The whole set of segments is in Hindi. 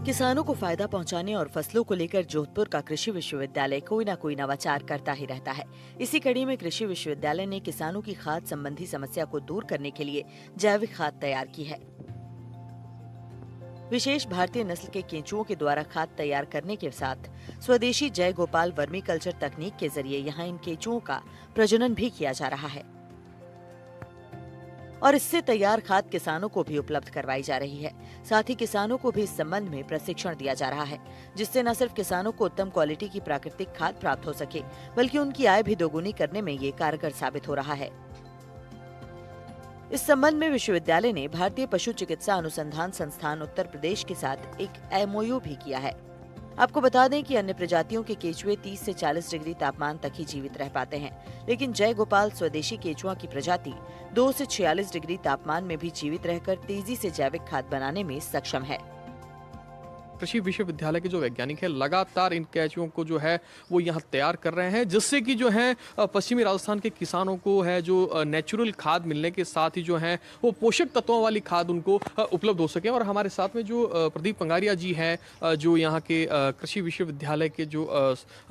किसानों को फायदा पहुंचाने और फसलों को लेकर जोधपुर का कृषि विश्वविद्यालय कोई न कोई नवाचार करता ही रहता है। इसी कड़ी में कृषि विश्वविद्यालय ने किसानों की खाद संबंधी समस्या को दूर करने के लिए जैविक खाद तैयार की है। विशेष भारतीय नस्ल के केंचुओं के द्वारा खाद तैयार करने के साथ स्वदेशी जय गोपाल वर्मी कल्चर तकनीक के जरिए यहाँ इन केंचुओं का प्रजनन भी किया जा रहा है और इससे तैयार खाद किसानों को भी उपलब्ध करवाई जा रही है। साथ ही किसानों को भी इस संबंध में प्रशिक्षण दिया जा रहा है, जिससे न सिर्फ किसानों को उत्तम क्वालिटी की प्राकृतिक खाद प्राप्त हो सके, बल्कि उनकी आय भी दोगुनी करने में ये कारगर साबित हो रहा है। इस संबंध में विश्वविद्यालय ने भारतीय पशु चिकित्सा अनुसंधान संस्थान उत्तर प्रदेश के साथ एक MOU भी किया है। आपको बता दें कि अन्य प्रजातियों के केचुए 30 से 40 डिग्री तापमान तक ही जीवित रह पाते हैं, लेकिन जय गोपाल स्वदेशी केचुआ की प्रजाति 2 से 46 डिग्री तापमान में भी जीवित रहकर तेजी से जैविक खाद बनाने में सक्षम है। कृषि विश्वविद्यालय के जो वैज्ञानिक हैं लगातार इन केंचुओं को जो है वो यहाँ तैयार कर रहे हैं, जिससे कि जो है पश्चिमी राजस्थान के किसानों को है जो नेचुरल खाद मिलने के साथ ही जो है वो पोषक तत्वों वाली खाद उनको उपलब्ध हो सके। और हमारे साथ में जो प्रदीप पंगारिया जी हैं, जो यहाँ के कृषि विश्वविद्यालय के जो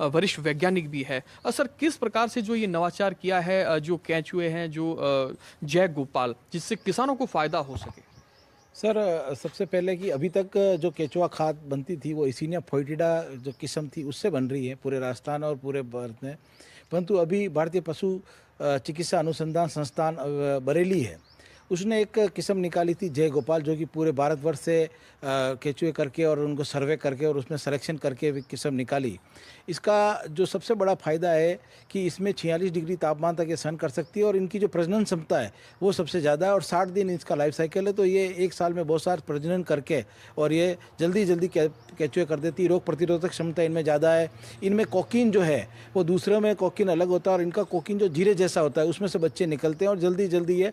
वरिष्ठ वैज्ञानिक भी है। सर, किस प्रकार से जो ये नवाचार किया है जो केंचुए हैं जो जय गोपाल, जिससे किसानों को फायदा हो सके? सर, सबसे पहले कि अभी तक जो केचुआ खाद बनती थी वो इसीनिया फोइटिडा जो किस्म थी उससे बन रही है पूरे राजस्थान और पूरे भारत में। परंतु अभी भारतीय पशु चिकित्सा अनुसंधान संस्थान बरेली है, उसने एक किस्म निकाली थी जय गोपाल, जो कि पूरे भारतवर्ष से केचुए करके और उनको सर्वे करके और उसमें सिलेक्शन करके एक किस्म निकाली। इसका जो सबसे बड़ा फ़ायदा है कि इसमें 46 डिग्री तापमान तक ये सहन कर सकती है और इनकी जो प्रजनन क्षमता है वो सबसे ज़्यादा है और 60 दिन इसका लाइफ साइकिल है। तो ये एक साल में बहुत सारा प्रजनन करके और ये जल्दी केचुए कर देती है। रोग प्रतिरोधक क्षमता इनमें ज़्यादा है। इनमें कोकीन जो है वो दूसरों में कोकीन अलग होता है और इनका कोकीन जो जीरे जैसा होता है उसमें से बच्चे निकलते हैं और जल्दी ये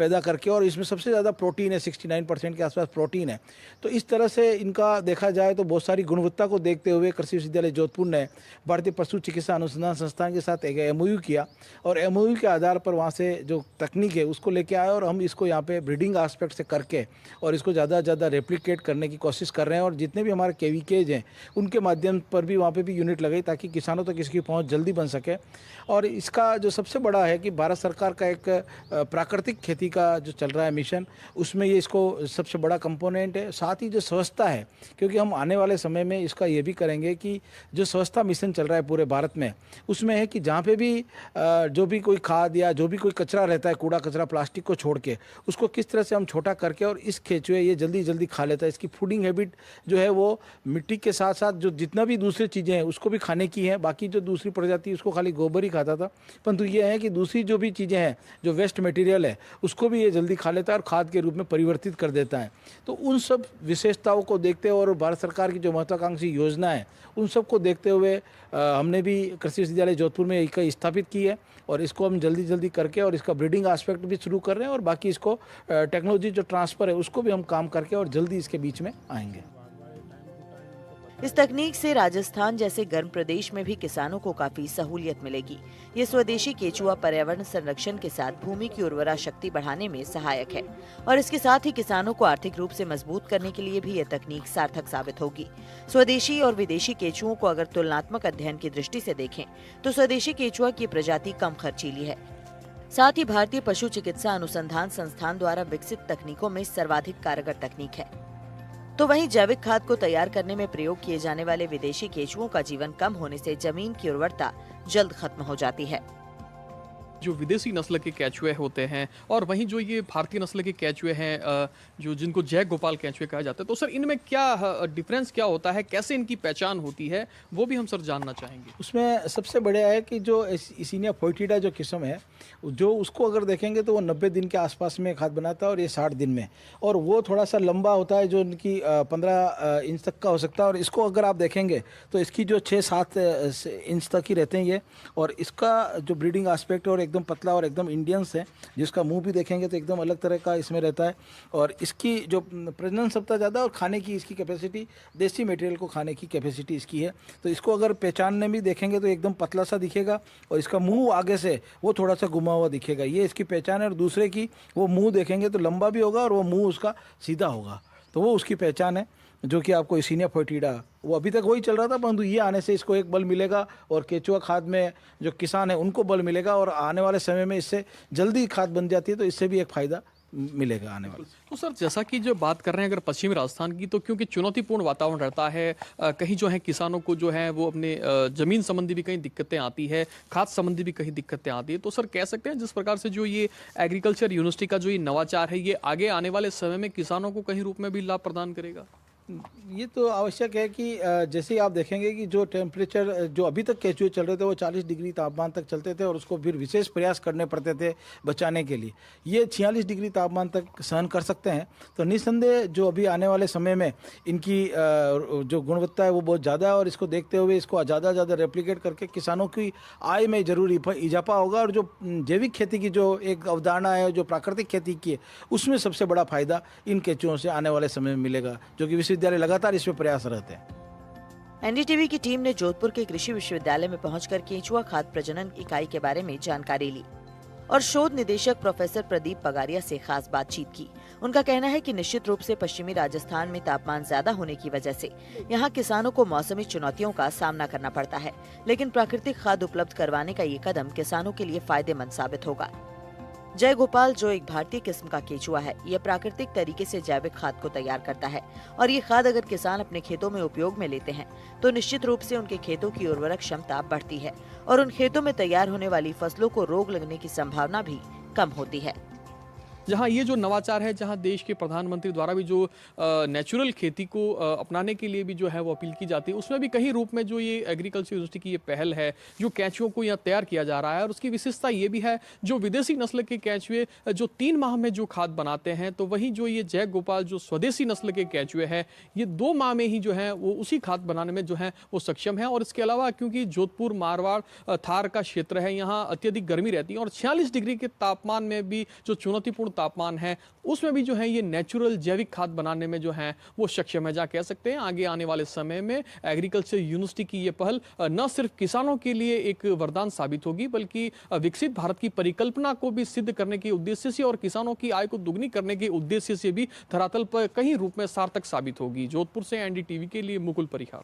पैदा करके, और इसमें सबसे ज़्यादा प्रोटीन है, 69% के आसपास प्रोटीन है। तो इस तरह से इनका देखा जाए तो बहुत सारी गुणवत्ता को देखते हुए कृषि विश्वविद्यालय जोधपुर ने भारतीय पशु चिकित्सा अनुसंधान संस्थान के साथ एक MOU किया और MOU के आधार पर वहाँ से जो तकनीक है उसको लेके आए और हम इसको यहाँ पे ब्रीडिंग एस्पेक्ट से करके और इसको ज़्यादा से ज़्यादा रेप्लिकेट करने की कोशिश कर रहे हैं। और जितने भी हमारे KVKs हैं उनके माध्यम पर भी वहाँ पे भी यूनिट लगाई ताकि किसानों तक इसकी पहुँच जल्दी बन सके। और इसका जो सबसे बड़ा है कि भारत सरकार का एक प्राकृतिक खेती का जो चल रहा है मिशन, उसमें ये इसको सबसे बड़ा कंपोनेंट है। साथ ही जो स्वच्छता है, क्योंकि हम आने वाले समय में इसका ये भी करेंगे कि जो स्वच्छता मिशन चल रहा है पूरे भारत में, उसमें है कि जहाँ पे भी जो भी कोई खाद या जो भी कोई कचरा रहता है, कूड़ा कचरा प्लास्टिक को छोड़ के, उसको किस तरह से हम छोटा करके और इस केचुए ये जल्दी खा लेता है। इसकी फूडिंग हैबिट जो है वो मिट्टी के साथ साथ जो जितना भी दूसरी चीज़ें हैं उसको भी खाने की है। बाकी जो दूसरी प्रजाति उसको खाली गोबर ही खाता था, परंतु ये है कि दूसरी जो भी चीज़ें हैं, जो वेस्ट मटेरियल है, उसको भी ये जल्दी खा लेता है और खाद के रूप में परिवर्तित कर देता है। तो उन सब विशेषताओं को देखते हुए और भारत सरकार की जो महत्वाकांक्षी योजना है उन सब को देखते हुए हमने भी कृषि विश्वविद्यालय जोधपुर में इकाई स्थापित की है और इसको हम जल्दी करके और इसका ब्रीडिंग एस्पेक्ट भी शुरू कर रहे हैं और बाकी इसको टेक्नोलॉजी जो ट्रांसफ़र है उसको भी हम काम करके और जल्दी इसके बीच में आएंगे। इस तकनीक से राजस्थान जैसे गर्म प्रदेश में भी किसानों को काफी सहूलियत मिलेगी। ये स्वदेशी केचुआ पर्यावरण संरक्षण के साथ भूमि की उर्वरा शक्ति बढ़ाने में सहायक है और इसके साथ ही किसानों को आर्थिक रूप से मजबूत करने के लिए भी ये तकनीक सार्थक साबित होगी। स्वदेशी और विदेशी केचुओं को अगर तुलनात्मक अध्ययन की दृष्टि से देखें तो स्वदेशी केचुआ की प्रजाति कम खर्चीली है। साथ ही भारतीय पशु चिकित्सा अनुसंधान संस्थान द्वारा विकसित तकनीकों में सर्वाधिक कारगर तकनीक है। तो वहीं जैविक खाद को तैयार करने में प्रयोग किए जाने वाले विदेशी केचुओं का जीवन कम होने से जमीन की उर्वरता जल्द खत्म हो जाती है। जो विदेशी नस्ल के केचुए होते हैं और वहीं जो ये भारतीय नस्ल के केचुए हैं जो जिनको जय गोपाल केचुए कहा जाता है, तो सर इनमें क्या डिफरेंस क्या होता है, कैसे इनकी पहचान होती है, वो भी हम सर जानना चाहेंगे। उसमें सबसे बढ़िया है कि जो इसीनिया फोइटिडा जो किस्म है, जो उसको अगर देखेंगे तो वो 90 दिन के आसपास में खाद बनाता है और ये 60 दिन में, और वो थोड़ा सा लंबा होता है जो इनकी 15 इंच तक का हो सकता है। और इसको अगर आप देखेंगे तो इसकी जो 6-7 इंच तक ही रहते हैं ये, और इसका जो ब्रीडिंग एस्पेक्ट और एकदम पतला और एकदम इंडियंस है, जिसका मुंह भी देखेंगे तो एकदम अलग तरह का इसमें रहता है। और इसकी जो प्रजनन क्षमता ज़्यादा और खाने की इसकी कैपेसिटी, देसी मटेरियल को खाने की कैपेसिटी इसकी है। तो इसको अगर पहचानने में देखेंगे तो एकदम पतला सा दिखेगा और इसका मुंह आगे से वो थोड़ा सा घुमा हुआ दिखेगा, ये इसकी पहचान है। और दूसरे की वो मुंह देखेंगे तो लंबा भी होगा और वो मुंह उसका सीधा होगा, तो वो उसकी पहचान है। जो कि आपको इसिनिया फोएटिडा, वो अभी तक वही चल रहा था, परंतु ये आने से इसको एक बल मिलेगा और केचुआ खाद में जो किसान है उनको बल मिलेगा और आने वाले समय में इससे जल्दी खाद बन जाती है तो इससे भी एक फायदा मिलेगा आने वाले। तो सर जैसा कि जो बात कर रहे हैं अगर पश्चिमी राजस्थान की, तो क्योंकि चुनौतीपूर्ण वातावरण रहता है, कहीं जो है किसानों को जो है वो अपने जमीन संबंधी भी कहीं दिक्कतें आती है, खाद संबंधी भी कहीं दिक्कतें आती है, तो सर कह सकते हैं जिस प्रकार से जो ये एग्रीकल्चर यूनिवर्सिटी का जो ये नवाचार है, ये आगे आने वाले समय में किसानों को कहीं रूप में भी लाभ प्रदान करेगा? ये तो आवश्यक है कि जैसे ही आप देखेंगे कि जो टेम्परेचर जो अभी तक केचुए चल रहे थे वो 40 डिग्री तापमान तक चलते थे और उसको फिर विशेष प्रयास करने पड़ते थे बचाने के लिए, ये 46 डिग्री तापमान तक सहन कर सकते हैं। तो निस्संदेह जो अभी आने वाले समय में इनकी जो गुणवत्ता है वो बहुत ज़्यादा है और इसको देखते हुए इसको ज़्यादा ज़्यादा रेप्लिकेट करके किसानों की आय में जरूर इजाफा होगा और जो जैविक खेती की जो एक अवधारणा है, जो प्राकृतिक खेती की है, उसमें सबसे बड़ा फायदा इन केचुओं से आने वाले समय में मिलेगा, जो कि विश्वविद्यालय लगातार इसमें प्रयास रहते हैं। एनडीटीवी की टीम ने जोधपुर के कृषि विश्वविद्यालय में पहुंचकर केंचुआ खाद प्रजनन इकाई के बारे में जानकारी ली और शोध निदेशक प्रोफेसर प्रदीप पगारिया से खास बातचीत की। उनका कहना है कि निश्चित रूप से पश्चिमी राजस्थान में तापमान ज्यादा होने की वजह से यहाँ किसानों को मौसमी चुनौतियों का सामना करना पड़ता है, लेकिन प्राकृतिक खाद उपलब्ध करवाने का ये कदम किसानों के लिए फायदेमंद साबित होगा। जय गोपाल जो एक भारतीय किस्म का केचुआ है, यह प्राकृतिक तरीके से जैविक खाद को तैयार करता है और ये खाद अगर किसान अपने खेतों में उपयोग में लेते हैं तो निश्चित रूप से उनके खेतों की उर्वरक क्षमता बढ़ती है और उन खेतों में तैयार होने वाली फसलों को रोग लगने की संभावना भी कम होती है। जहाँ ये जो नवाचार है, जहाँ देश के प्रधानमंत्री द्वारा भी जो नेचुरल खेती को अपनाने के लिए भी जो है वो अपील की जाती है, उसमें भी कहीं रूप में जो ये एग्रीकल्चर यूनिवर्सिटी की ये पहल है, जो कैचुओं को यहाँ तैयार किया जा रहा है, और उसकी विशेषता ये भी है जो विदेशी नस्ल के कैचुए जो 3 माह में जो खाद बनाते हैं, तो वहीं जो ये जय गोपाल जो स्वदेशी नस्ल के कैचुए हैं, ये 2 माह में ही जो है वो उसी खाद बनाने में जो है वो सक्षम है। और इसके अलावा क्योंकि जोधपुर, मारवाड़, थार का क्षेत्र है, यहाँ अत्यधिक गर्मी रहती है और 46 डिग्री के तापमान में भी जो चुनौतीपूर्ण तापमान है, उसमें भी जो है ये नेचुरल जैविक खाद बनाने में जो है वो सक्षम है। जहाँ कह सकते हैं आगे आने वाले समय में एग्रीकल्चर यूनिवर्सिटी की ये पहल न सिर्फ किसानों के लिए एक वरदान साबित होगी, बल्कि विकसित भारत की परिकल्पना को भी सिद्ध करने के उद्देश्य से और किसानों की आय को दुगनी करने के उद्देश्य से भी धरातल पर कहीं रूप में सार्थक साबित होगी। जोधपुर से एनडीटीवी के लिए मुकुल परिहार।